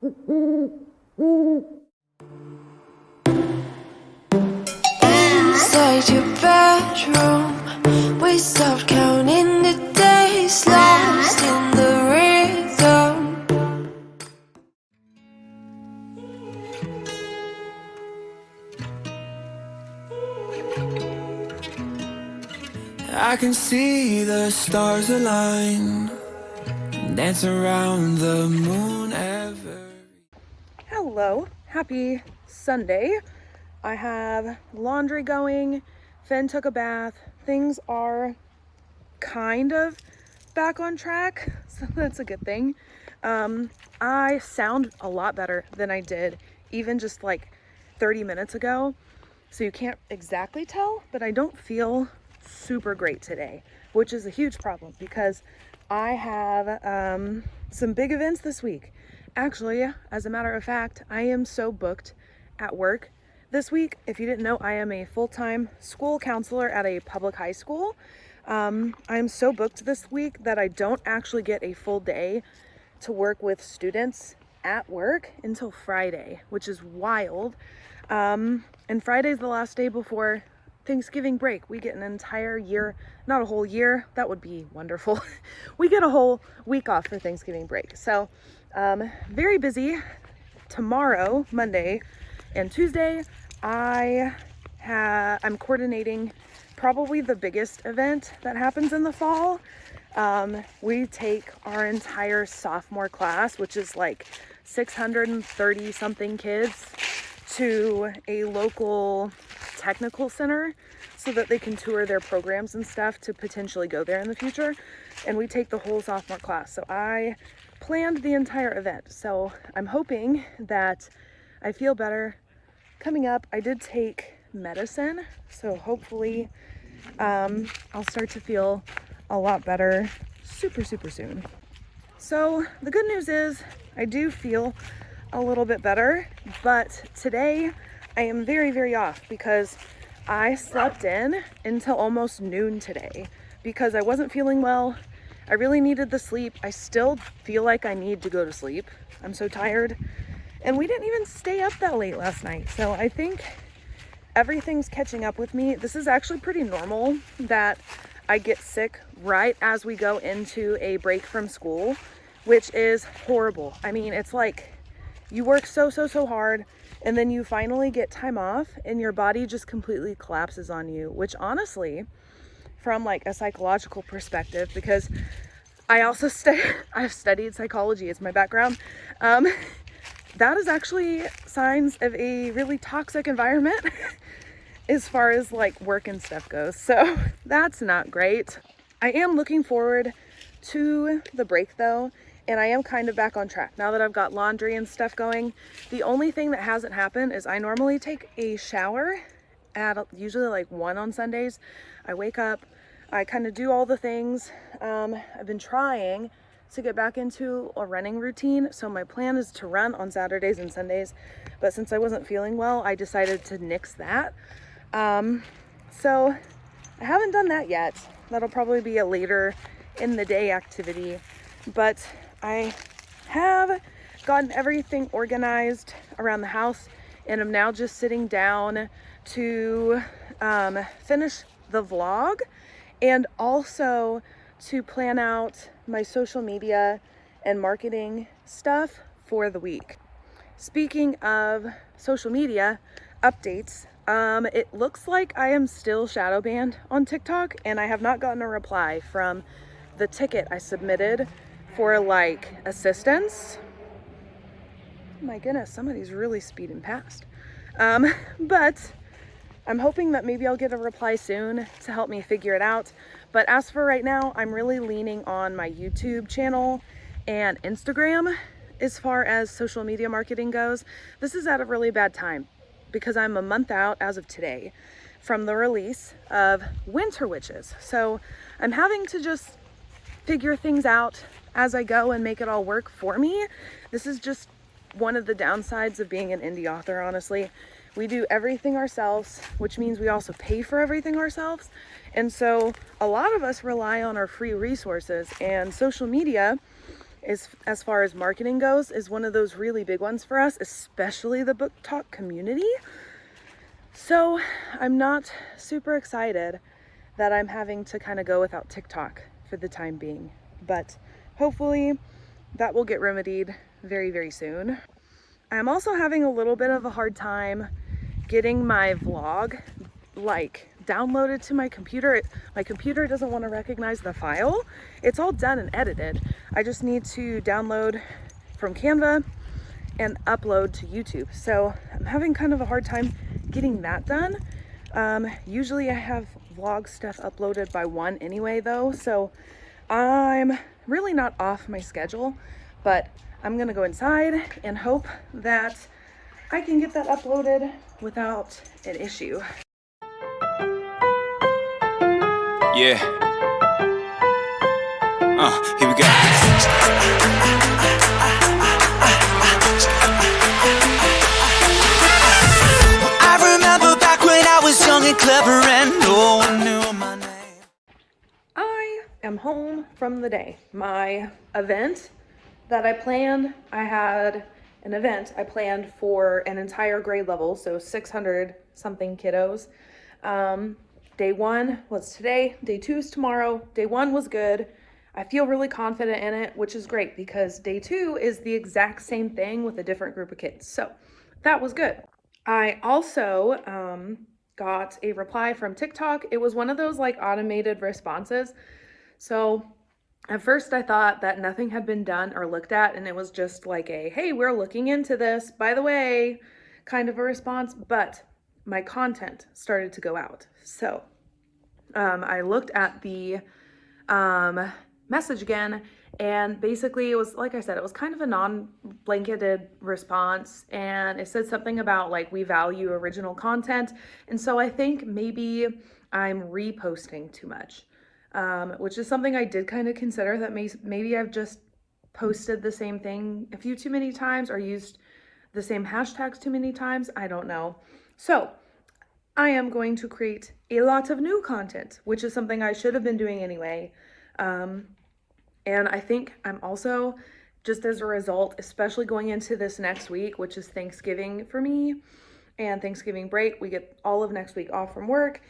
Inside your bedroom, we stopped counting the days, lost in the rhythm. I can see the stars align, dance around the moon ever. Hello, happy Sunday. I have laundry going. Finn took a bath. Things are kind of back on track, so that's a good thing. I sound a lot better than I did even just like 30 minutes ago. So you can't exactly tell, but I don't feel super great today, which is a huge problem because I have some big events this week. Actually, as a matter of fact, I am so booked at work this week. If you didn't know, I am a full-time school counselor at a public high school. I'm so booked this week that I don't actually get a full day to work with students at work until Friday, which is wild. And Friday's the last day before Thanksgiving break. We get an entire year, not a whole year, that would be wonderful. We get a whole week off for Thanksgiving break. So very busy tomorrow, Monday and Tuesday. I'm coordinating probably the biggest event that happens in the fall. We take our entire sophomore class, which is like 630 something kids, to a local technical center so that they can tour their programs and stuff to potentially go there in the future. And we take the whole sophomore class. So I planned the entire event. So I'm hoping that I feel better coming up. I did take medicine, so hopefully I'll start to feel a lot better super soon. So the good news is I do feel a little bit better, but today I am very off because I slept in until almost noon today because I wasn't feeling well. I really needed the sleep. I still feel like I need to go to sleep. I'm so tired. And we didn't even stay up that late last night. So I think everything's catching up with me. This is actually pretty normal that I get sick right as we go into a break from school, which is horrible. I mean, it's like you work so hard and then you finally get time off and your body just completely collapses on you, which honestly, from like a psychological perspective, because I also I've studied psychology as my background, that is actually signs of a really toxic environment as far as like work and stuff goes. So that's not great. I am looking forward to the break though, and I am kind of back on track now that I've got laundry and stuff going. The only thing that hasn't happened is I normally take a shower at usually like 1 on Sundays. I wake up, I kind of do all the things. I've been trying to get back into a running routine. So my plan is to run on Saturdays and Sundays, but since I wasn't feeling well, I decided to nix that. So I haven't done that yet. That'll probably be a later in the day activity, but I have gotten everything organized around the house and I'm now just sitting down to finish the vlog and also to plan out my social media and marketing stuff for the week. Speaking of social media updates, it looks like I am still shadow banned on TikTok and I have not gotten a reply from the ticket I submitted for like assistance. Oh my goodness, somebody's really speeding past. But I'm hoping that maybe I'll get a reply soon to help me figure it out. But as for right now, I'm really leaning on my YouTube channel and Instagram as far as social media marketing goes. This is at a really bad time because I'm a month out as of today from the release of Winter Witches. So I'm having to just figure things out as I go and make it all work for me. This is just one of the downsides of being an indie author, honestly. We do everything ourselves, which means we also pay for everything ourselves. And so a lot of us rely on our free resources, and social media is, as far as marketing goes, is one of those really big ones for us, especially the book talk community. So I'm not super excited that I'm having to kind of go without TikTok for the time being, but hopefully that will get remedied very, very soon. I'm also having a little bit of a hard time getting my vlog like downloaded to my computer. My computer doesn't want to recognize the file. It's all done and edited. I just need to download from Canva and upload to YouTube. So I'm having kind of a hard time getting that done. Usually I have vlog stuff uploaded by 1 anyway though, so I'm really not off my schedule, but I'm gonna go inside and hope that I can get that uploaded without an issue. Yeah. Here we go. I remember back when I was young and clever and no one knew my name. I am home from the day. My event that I planned, I had an event I planned for an entire grade level, so 600 something kiddos. Day 1 was today, day 2 is tomorrow. Day 1 was good. I feel really confident in it, which is great because day 2 is the exact same thing with a different group of kids. So that was good. I also got a reply from TikTok. It was one of those like automated responses. So at first I thought that nothing had been done or looked at, and it was just like a, hey, we're looking into this, by the way, kind of a response, but my content started to go out. So I looked at the message again, and basically it was, like I said, it was kind of a non-blanketed response, and it said something about like, we value original content. And so I think maybe I'm reposting too much, which is something I did kind of consider, that maybe I've just posted the same thing a few too many times or used the same hashtags too many times. I don't know. So I am going to create a lot of new content, which is something I should have been doing anyway. And I think I'm also, just as a result, especially going into this next week, which is Thanksgiving for me and Thanksgiving break, we get all of next week off from work.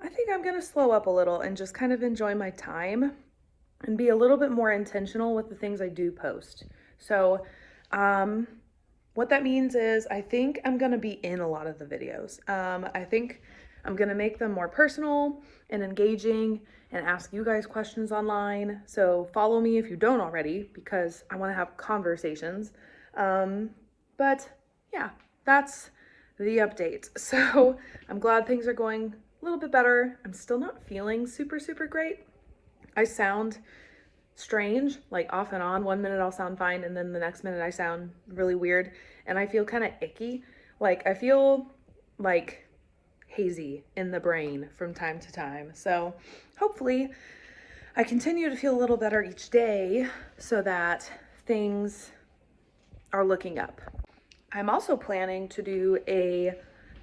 I think I'm going to slow up a little and just kind of enjoy my time and be a little bit more intentional with the things I do post. So, what that means is I think I'm going to be in a lot of the videos. I think I'm going to make them more personal and engaging and ask you guys questions online. So follow me if you don't already, because I want to have conversations. But yeah, that's the update. So I'm glad things are going a little bit better. I'm still not feeling super, super great. I sound strange, like off and on. 1 minute I'll sound fine, and then the next minute I sound really weird, and I feel kind of icky. Like I feel like hazy in the brain from time to time. So hopefully I continue to feel a little better each day so that things are looking up. I'm also planning to do a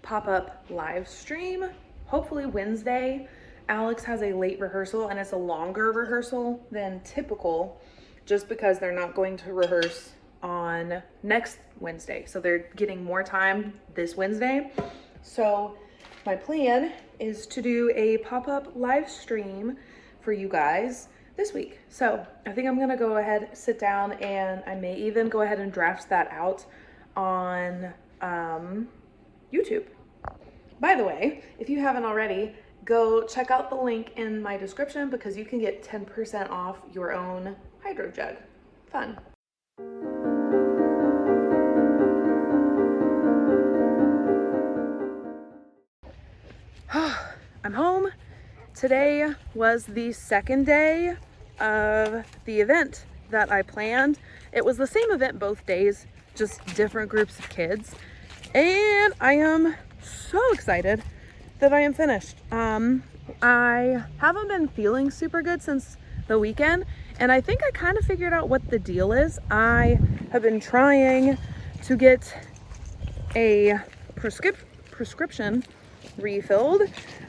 pop-up live stream, hopefully Wednesday. Alex has a late rehearsal, and it's a longer rehearsal than typical just because they're not going to rehearse on next Wednesday. So they're getting more time this Wednesday. So my plan is to do a pop-up live stream for you guys this week. So I think I'm gonna go ahead, sit down, and I may even go ahead and draft that out on YouTube. By the way, if you haven't already, go check out the link in my description because you can get 10% off your own hydro jug. Fun. I'm home. Today was the second day of the event that I planned. It was the same event both days, just different groups of kids. And I am so excited that I am finished. I haven't been feeling super good since the weekend, and I think I kind of figured out what the deal is. I have been trying to get a prescription refilled.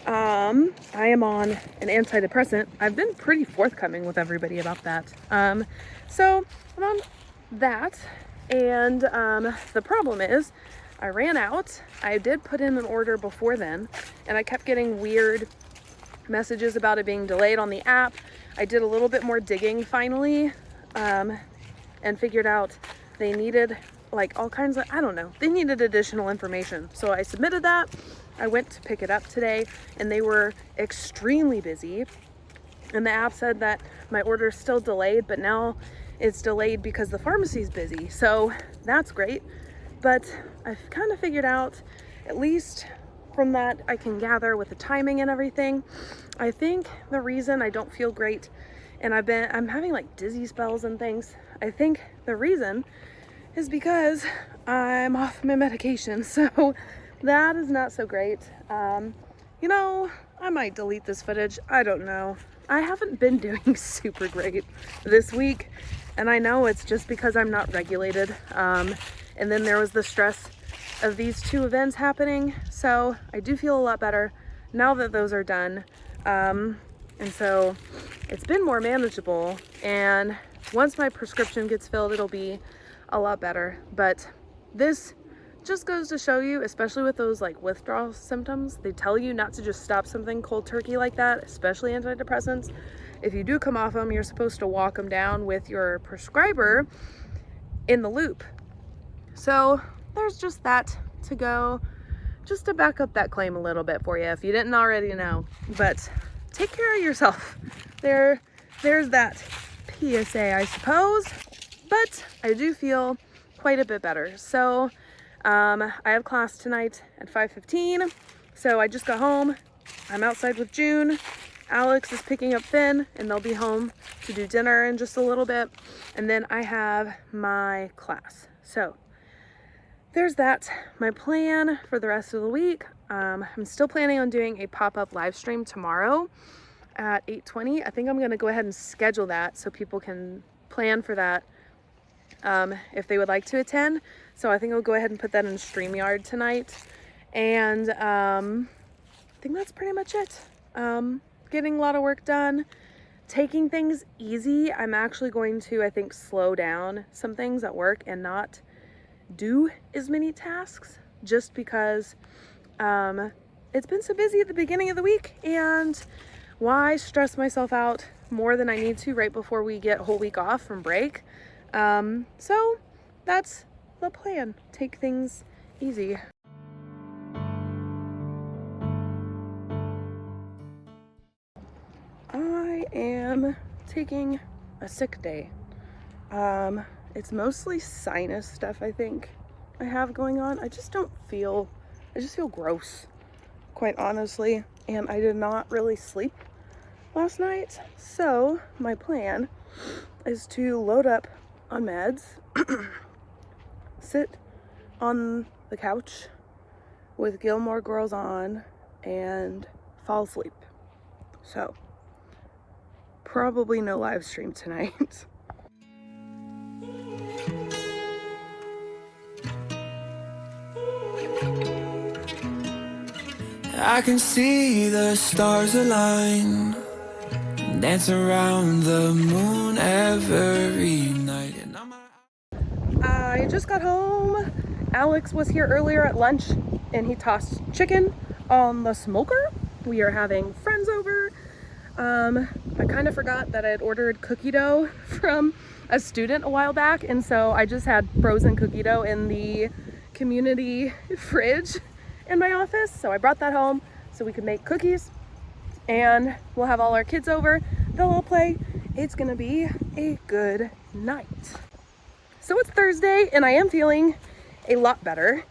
I am on an antidepressant. I've been pretty forthcoming with everybody about that. So I'm on that, and the problem is I ran out. I did put in an order before then, and I kept getting weird messages about it being delayed on the app. I did a little bit more digging finally, and figured out they needed like all kinds of, I don't know, they needed additional information. So I submitted that. I went to pick it up today, and they were extremely busy. And the app said that my order is still delayed, but now it's delayed because the pharmacy's busy. So that's great. But I've kind of figured out, at least from that I can gather with the timing and everything, I think the reason I don't feel great and I'm having like dizzy spells and things, I think the reason is because I'm off my medication. So that is not so great. You know, I might delete this footage. I don't know. I haven't been doing super great this week, and I know it's just because I'm not regulated. And then there was the stress of these two events happening. So I do feel a lot better now that those are done. And so it's been more manageable. And once my prescription gets filled, it'll be a lot better. But this just goes to show you, especially with those like withdrawal symptoms, they tell you not to just stop something cold turkey like that, especially antidepressants. If you do come off them, you're supposed to walk them down with your prescriber in the loop. So there's just that to go, just to back up that claim a little bit for you if you didn't already know. But take care of yourself. There's that PSA, I suppose. But I do feel quite a bit better. So I have class tonight at 5:15. So I just got home. I'm outside with June. Alex is picking up Finn, and they'll be home to do dinner in just a little bit. And then I have my class. So there's that. My plan for the rest of the week. I'm still planning on doing a pop-up live stream tomorrow at 8:20. I think I'm going to go ahead and schedule that so people can plan for that if they would like to attend. So I think I'll go ahead and put that in StreamYard tonight. And I think that's pretty much it. Getting a lot of work done, taking things easy. I'm actually going to, I think, slow down some things at work and not do as many tasks, just because it's been so busy at the beginning of the week, and why stress myself out more than I need to right before we get a whole week off from break. So that's the plan. Take things easy. I am taking a sick day. It's mostly sinus stuff, I think I have going on. I just feel gross, quite honestly. And I did not really sleep last night. So my plan is to load up on meds, sit on the couch with Gilmore Girls on, and fall asleep. So probably no live stream tonight. I can see the stars align, dance around the moon every night. And I just got home. Alex was here earlier at lunch, and he tossed chicken on the smoker. We are having friends over. I kind of forgot that I had ordered cookie dough from a student a while back, and so I just had frozen cookie dough in the community fridge in my office. So I brought that home so we could make cookies, and we'll have all our kids over. They'll all play. It's gonna be a good night. So it's Thursday, and I am feeling a lot better.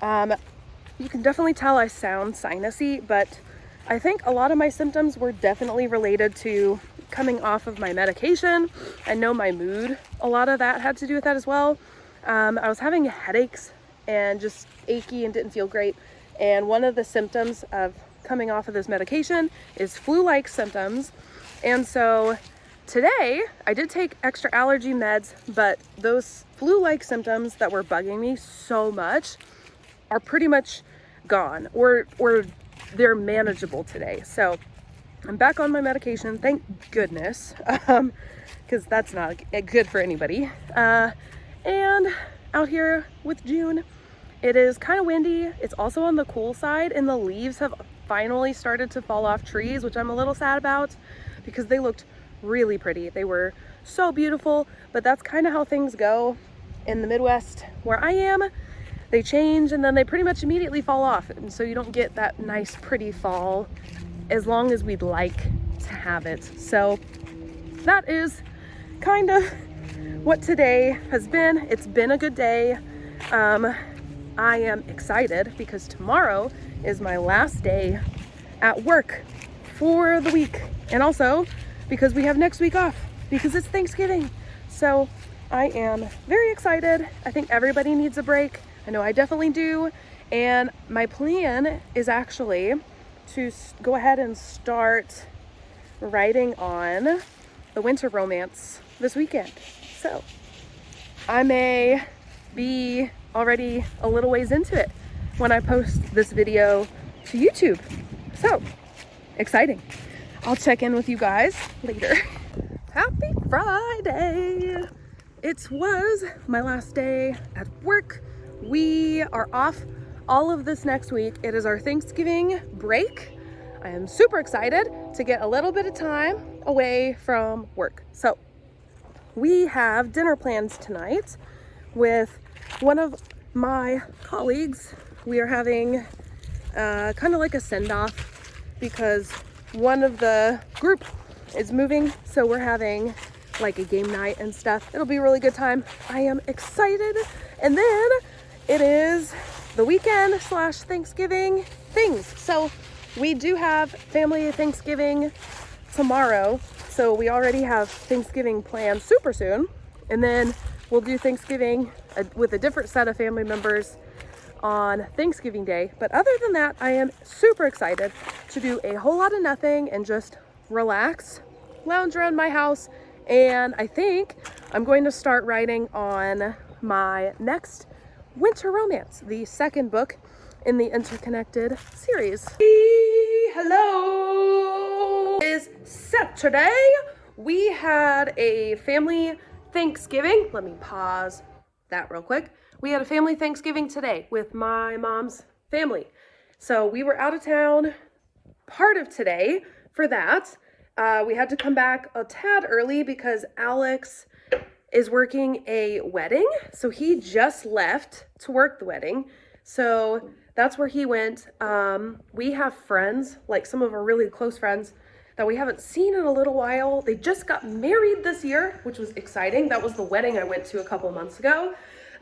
You can definitely tell I sound sinusy, but I think a lot of my symptoms were definitely related to coming off of my medication. I know my mood, a lot of that had to do with that as well. I was having headaches and just achy and didn't feel great. And one of the symptoms of coming off of this medication is flu-like symptoms. And so today I did take extra allergy meds, but those flu-like symptoms that were bugging me so much are pretty much gone, or they're manageable today. So I'm back on my medication, thank goodness, because that's not good for anybody. And out here with June, it is kind of windy. It's also on the cool side, and the leaves have finally started to fall off trees, which I'm a little sad about because they looked really pretty. They were so beautiful, but that's kind of how things go in the Midwest where I am. They change and then they pretty much immediately fall off, and so you don't get that nice pretty fall as long as we'd like to have it. So that is kind of what today has been. It's been a good day. I am excited because tomorrow is my last day at work for the week, and also because we have next week off because it's Thanksgiving. So I am very excited. I think everybody needs a break. I know I definitely do. And my plan is actually to go ahead and start writing on the winter romance this weekend. So I may be already a little ways into it when I post this video to YouTube. So exciting. I'll check in with you guys later. Happy Friday. It was my last day at work. We are off all of this next week. It is our Thanksgiving break. I am super excited to get a little bit of time away from work. So we have dinner plans tonight with one of my colleagues. We are having kind of like a send-off because one of the group is moving. So we're having like a game night and stuff. It'll be a really good time. I am excited. And then it is the weekend / Thanksgiving things. So we do have family Thanksgiving tomorrow. So we already have Thanksgiving planned super soon. And then we'll do Thanksgiving with a different set of family members on Thanksgiving Day. But other than that, I am super excited to do a whole lot of nothing and just relax, lounge around my house. And I think I'm going to start writing on my next winter romance, the second book in the Interconnected series. Hello! It is Saturday. We had a family Thanksgiving. Let me pause that real quick. We had a family Thanksgiving today with my mom's family. So we were out of town part of today for that. We had to come back a tad early because Alex is working a wedding. So he just left to work the wedding. So that's where he went. We have friends, like some of our really close friends that we haven't seen in a little while. They just got married this year, which was exciting. That was the wedding I went to a couple months ago.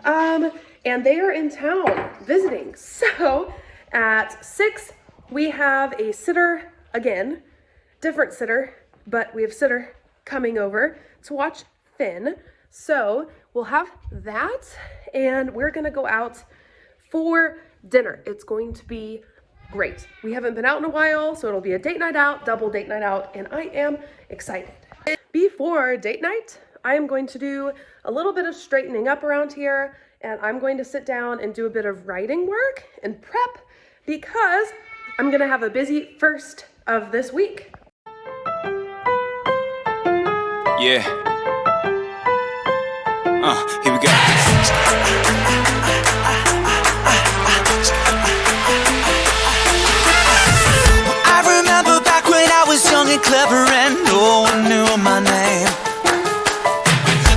And they are in town visiting. So at 6, we have a sitter again, different sitter, but we have sitter coming over to watch Finn. So we'll have that, and we're gonna go out for dinner. It's going to be great. We haven't been out in a while, so it'll be a date night out, double date night out, and I am excited. Before date night, I am going to do a little bit of straightening up around here, and I'm going to sit down and do a bit of writing work and prep because I'm gonna have a busy first of this week. Yeah. Here we go. I remember back when I was young and clever and no one knew my name.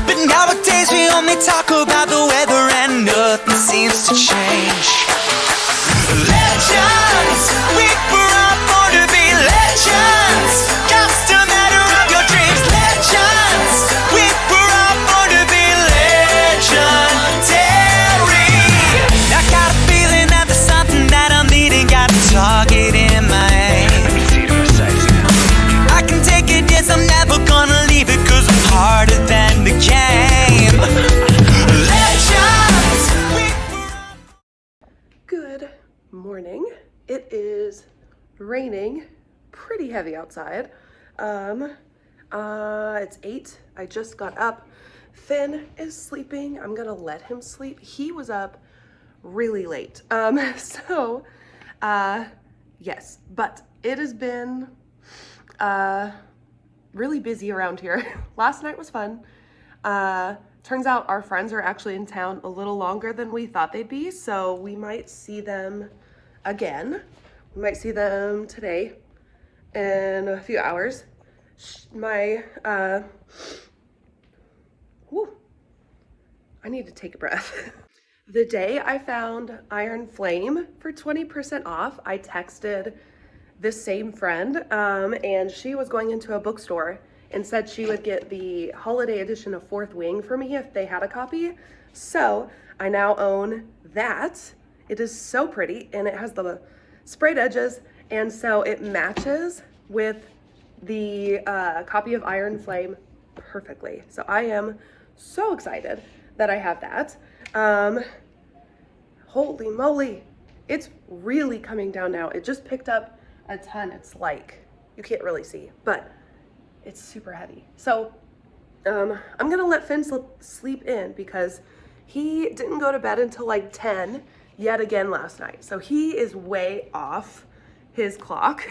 But nowadays we only talk about the weather and nothing seems to change. Legends, we were born to be legends. Just a matter of your dreams. Legends, we were born to be legendary. I got a feeling that there's something that I'm needing. Got a target in my aim. I can take it, yes, I'm never gonna leave it, 'cause I'm harder than the game. Legends, we were. Good morning. It is raining pretty heavy outside. It's 8. I just got up. Finn is sleeping. I'm gonna let him sleep. He was up really late. Yes, but it has been really busy around here. Last night was fun. Turns out our friends are actually in town a little longer than we thought they'd be, so we might see them again. We might see them today in a few hours. I need to take a breath. The day I found Iron Flame for 20% off, I texted this same friend, and she was going into a bookstore and said she would get the holiday edition of Fourth Wing for me if they had a copy. So I now own that. It is so pretty, and it has the sprayed edges, and so it matches with the copy of Iron Flame perfectly. So I am so excited that I have that. Holy moly, it's really coming down now. It just picked up a ton. It's like, you can't really see, but it's super heavy. So I'm gonna let Finn sleep in because he didn't go to bed until like 10 yet again last night. So he is way off his clock.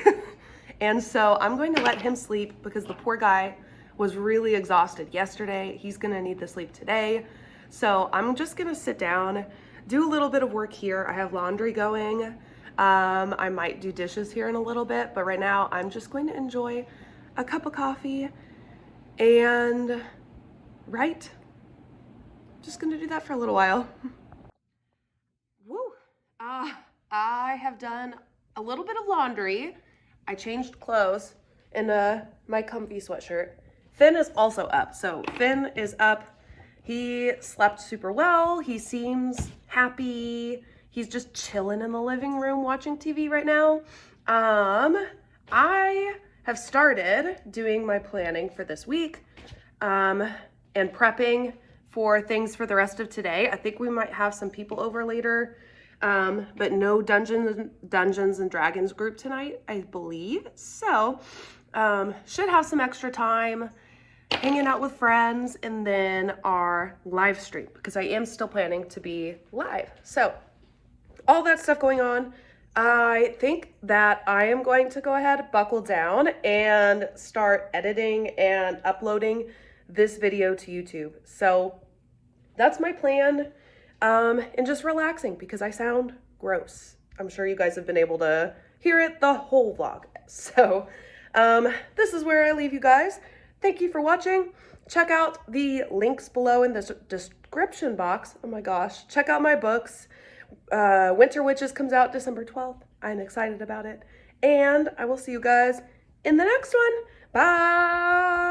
And so I'm going to let him sleep because the poor guy was really exhausted yesterday. He's gonna need the sleep today. So I'm just gonna sit down, do a little bit of work here. I have laundry going. I might do dishes here in a little bit, but right now I'm just going to enjoy a cup of coffee and just gonna do that for a little while. Woo! I have done a little bit of laundry. I changed clothes in my comfy sweatshirt. Finn is also up. So Finn is up. He slept super well. He seems happy. He's just chilling in the living room watching TV right now. I have started doing my planning for this week and prepping for things for the rest of today. I think we might have some people over later, but no Dungeons and Dragons group tonight, I believe. So should have some extra time hanging out with friends and then our live stream because I am still planning to be live. So all that stuff going on. I think that I am going to go ahead, buckle down, and start editing and uploading this video to YouTube. So that's my plan, and just relaxing because I sound gross. I'm sure you guys have been able to hear it the whole vlog. So this is where I leave you guys. Thank you for watching. Check out the links below in the description box. Oh my gosh, check out my books. Winter Witches comes out December 12th. I'm excited about it. And I will see you guys in the next one. Bye!